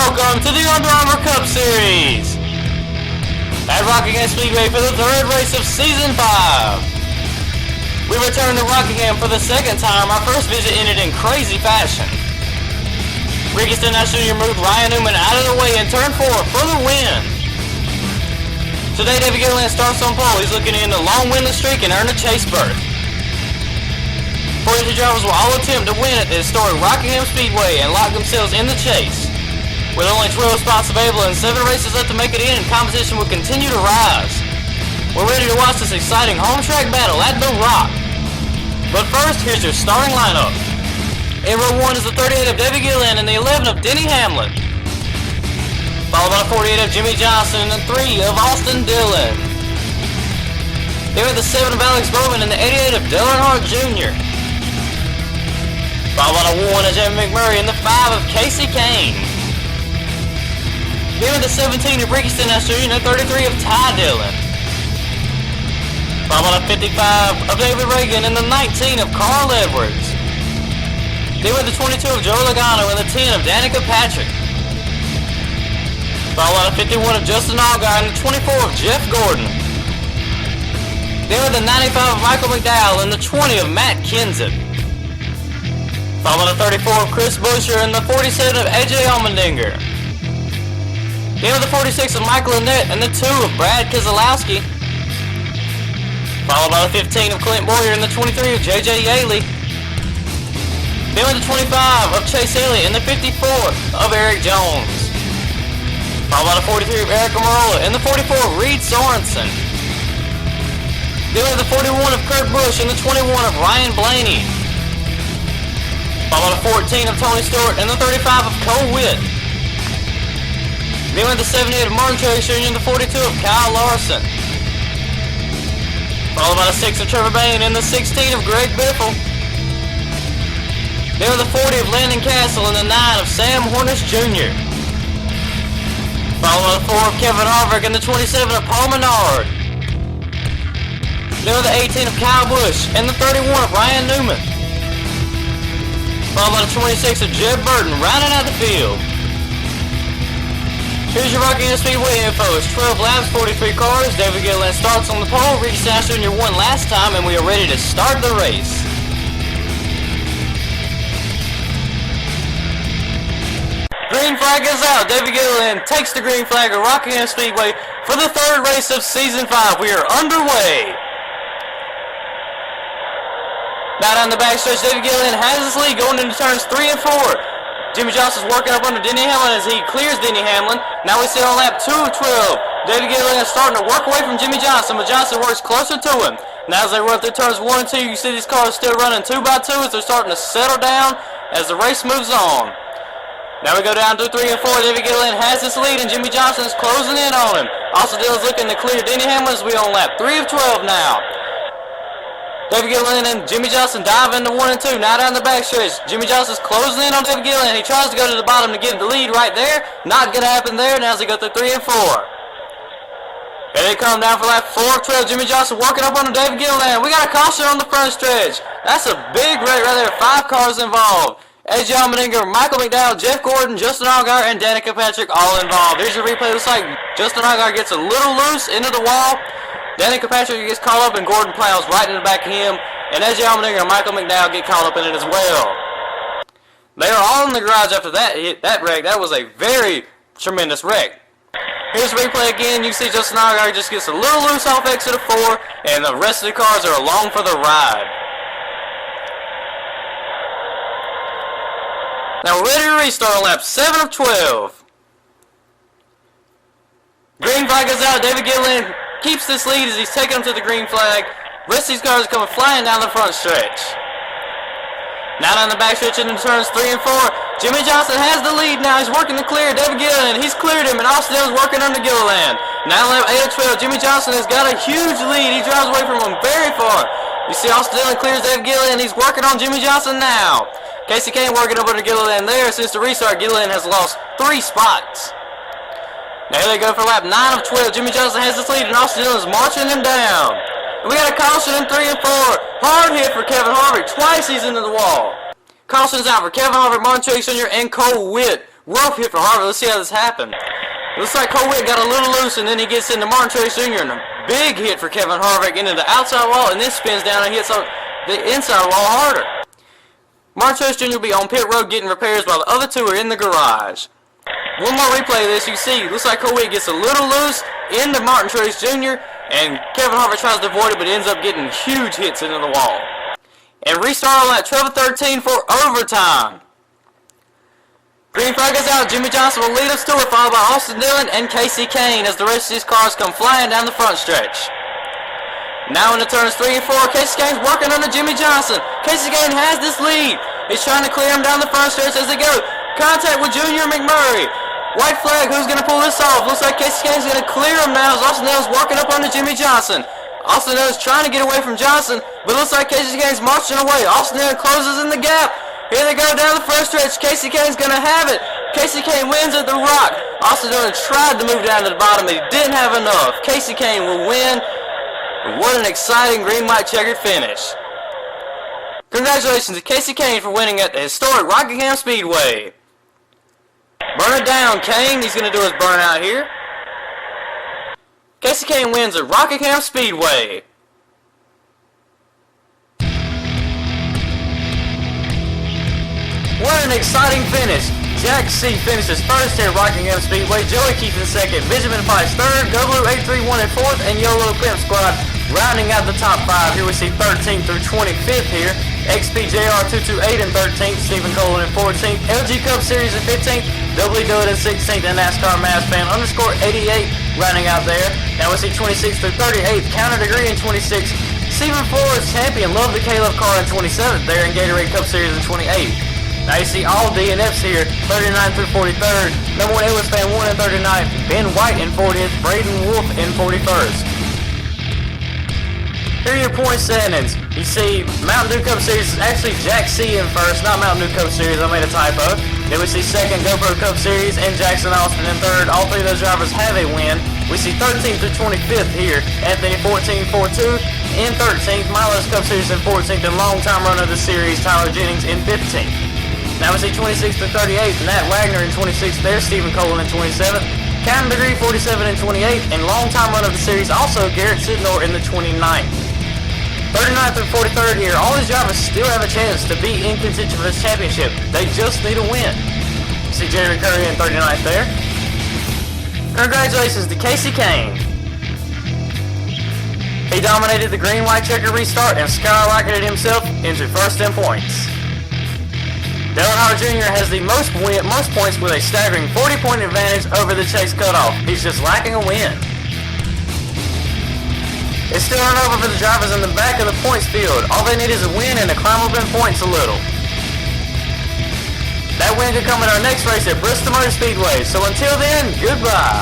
welcome to the Under Armour Cup Series at Rockingham Speedway for the third race of Season 5. We return to Rockingham for the second time. Our first visit ended in crazy fashion. Ricky Stenhouse Jr. moved Ryan Newman out of the way in turn 4 for the win. Today, David Gilliland starts on pole. He's looking in the long winless streak and earn a chase berth. 42 drivers will all attempt to win at the historic Rockingham Speedway and lock themselves in the chase. With only 12 spots available and 7 races left to make it in, competition will continue to rise. We're ready to watch this exciting home track battle at the Rock. But first, here's your starting lineup. In row 1 is the 38 of David Gilliland and the 11 of Denny Hamlin. Followed by the 48 of Jimmy Johnson and the 3 of Austin Dillon. Then with the 7 of Alex Bowman and the 88 of Dylan Hart Jr. Followed by the 1 of Jamie McMurray and the 5 of Casey Kane. Then with the 17 of Ricky Stenhouse Jr. and the 33 of Ty Dillon. Followed by the 55 of David Reagan and the 19 of Carl Edwards. Then with the 22 of Joe Logano and the 10 of Danica Patrick. Followed by the 51 of Justin Allgaier and the 24 of Jeff Gordon. Then with the 95 of Michael McDowell and the 20 of Matt Kenseth. Followed by the 34 of Chris Buescher and the 47 of AJ Allmendinger. Then with the 46 of Michael Annett and the 2 of Brad Keselowski. Followed by the 15 of Clint Boyer and the 23 of JJ Yaley. Then with the 25 of Chase Elliott and the 54 of Eric Jones. Followed by the 43 of Eric Amarola and the 44 of Reed Sorensen. Then with the 41 of Kurt Busch and the 21 of Ryan Blaney. Followed by the 14 of Tony Stewart and the 35 of Cole Witt. Then with the 78 of Martin Truex Jr. and the 42 of Kyle Larson. Followed by the 6 of Trevor Bayne and the 16 of Greg Biffle. Then with the 40 of Landon Castle and the 9 of Sam Hornish Jr. Followed by the 4 of Kevin Harvick and the 27 of Paul Menard. Then with the 18 of Kyle Busch and the 31 of Ryan Newman. Followed by the 26 of Jeb Burton rounding out the field. Here's your Rockingham Speedway info. It's 12 laps, 43 cars. David Gilliland starts on the pole. Ricky Stenhouse Jr. won last time, and we are ready to start the race. Green flag is out. David Gilliland takes the green flag at Rockingham Speedway for the third race of Season 5. We are underway. Now down the backstretch, David Gilliland has his lead going into turns 3 and 4. Jimmy Johnson's working up under Denny Hamlin as he clears Denny Hamlin. Now we sit on lap 2 of 12. David Gilliland is starting to work away from Jimmy Johnson, but Johnson works closer to him. Now as they run through turns 1 and 2, you see these cars still running 2 by 2 as they're starting to settle down as the race moves on. Now we go down to 3 and 4. David Gilliland has his lead and Jimmy Johnson is closing in on him. Austin Dillon's looking to clear Denny Hamlin as we on lap 3 of 12 now. David Gilliland and Jimmy Johnson dive into 1 and 2. Now down the backstretch. Jimmy Johnson's closing in on David Gilliland. He tries to go to the bottom to get the lead right there. Not going to happen there. Now as they go through 3 and 4. Here they come down for lap 4 of 12. Jimmy Johnson working up on David Gilliland. We got a caution on the front stretch. That's a big wreck right there. 5 cars involved. AJ Allmendinger, Michael McDowell, Jeff Gordon, Justin Allgaier, and Danica Patrick all involved. Here's your replay. Looks like Justin Allgaier gets a little loose into the wall. Danica Patrick gets caught up and Gordon plows right in the back of him. And AJ Allmendinger and Michael McDowell get caught up in it as well. They are all in the garage after that wreck. That was a very tremendous wreck. Here's the replay again. You see Justin Allgaier just gets a little loose off exit of 4. And the rest of the cars are along for the ride. Now we're ready to restart on lap 7 of 12. Green flag is out. David Gilliland keeps this lead as he's taking him to the green flag. Rest of these cars are coming flying down the front stretch. Now down the back stretch into turns 3 and 4. Jimmy Johnson has the lead now. He's working to clear David Gilliland. He's cleared him, and Austin Dillon's working under Gilliland. Now lap 8 of 12. Jimmy Johnson has got a huge lead. He drives away from him very far. You see Austin Dillon clears David Gilliland. He's working on Jimmy Johnson now. Casey Kane working up under Gilliland there. Since the restart, Gilliland has lost 3 spots. Now here they go for lap 9 of 12. Jimmy Johnson has this lead, and Austin Dillon is marching him down. And we got a caution in 3 and 4. Hard hit for Kevin Harvick. Twice he's into the wall. Caution's out for Kevin Harvick, Martin Truex Jr., and Cole Witt. Rough hit for Harvick. Let's see how this happened. Looks like Cole Whitt got a little loose, and then he gets into Martin Truex Jr. and a big hit for Kevin Harvick into the outside wall, and then spins down and hits on the inside wall harder. Martin Truex Jr. will be on pit road getting repairs while the other two are in the garage. One more replay of this, you see, looks like Cole Whitt gets a little loose into Martin Truex Jr., and Kevin Harvick tries to avoid it, but ends up getting huge hits into the wall. And restart on lap 12 of 13 for overtime. Green flag is out. Jimmy Johnson will lead us to it, followed by Austin Dillon and Casey Kane as the rest of these cars come flying down the front stretch. Now in the turns 3 and 4, Casey Kane's working under Jimmy Johnson. Casey Kane has this lead. He's trying to clear him down the front stretch as they go. Contact with Junior McMurray. White flag, who's going to pull this off? Looks like Casey Kane's going to clear him now as Austin Dillon's working up under Jimmy Johnson. Austin Dillon's trying to get away from Johnson, but looks like Casey Kane's marching away. Austin Dillon closes in the gap. Here they go down the first stretch. Casey Kane's going to have it. Casey Kane wins at the Rock. Austin Dillon tried to move down to the bottom, but he didn't have enough. Casey Kane will win. What an exciting green-white checkered finish. Congratulations to Casey Kane for winning at the historic Rockingham Speedway. Burn it down, Kane. He's going to do his burnout here. Casey Kane wins at Rockingham Speedway. What an exciting finish. Jack C. finishes first here at Rockingham Speedway. Joey Keith in second. Benjamin Price third. Goblu 831 in fourth. And YOLO Pimp Squad rounding out the top 5. Here we see 13th through 25th here. XPJR 228 in 13th. Stephen Cole in 14th. LG Cup Series in 15th. Doubly Do It in 16th. And NASCAR Mass Fan _ 88 rounding out there. Now we see 26th through 38th. Counter Degree in 26th. Stephen Flores champion. Love the Caleb car in 27th there. In Gatorade Cup Series in 28th. Now you see all DNFs here, 39th through 43rd. Number 1 Ellis Fan 1 in 39th. Ben White in 40th. Braden Wolf in 41st. Here are your point standings. You see Mountain Dew Cup Series is actually Jack C in first, not Mountain Dew Cup Series. I made a typo. Then we see second GoPro Cup Series and Jackson Austin in third. All three of those drivers have a win. We see 13th through 25th here. Anthony 14-4-2 in 13th. Milo's Cup Series in 14th. And long-time runner of the series, Tyler Jennings in 15th. Now we see 26th to 38th, Nat Wagner in 26th there, Stephen Cole in 27th, Counter Degree 47 and 28th, and longtime run of the series also Garrett Sidnor in the 29th. 39th through 43rd here, all these drivers still have a chance to be in contention for this championship. They just need a win. See Jeremy Curry in 39th there. Congratulations to Casey Kane. He dominated the green-white checker restart and skyrocketed himself into first in points. Dale Earnhardt Jr. has the most points with a staggering 40-point advantage over the Chase cutoff. He's just lacking a win. It's still not over for the drivers in the back of the points field. All they need is a win and to climb up in points a little. That win could come in our next race at Bristol Motor Speedway. So until then, goodbye.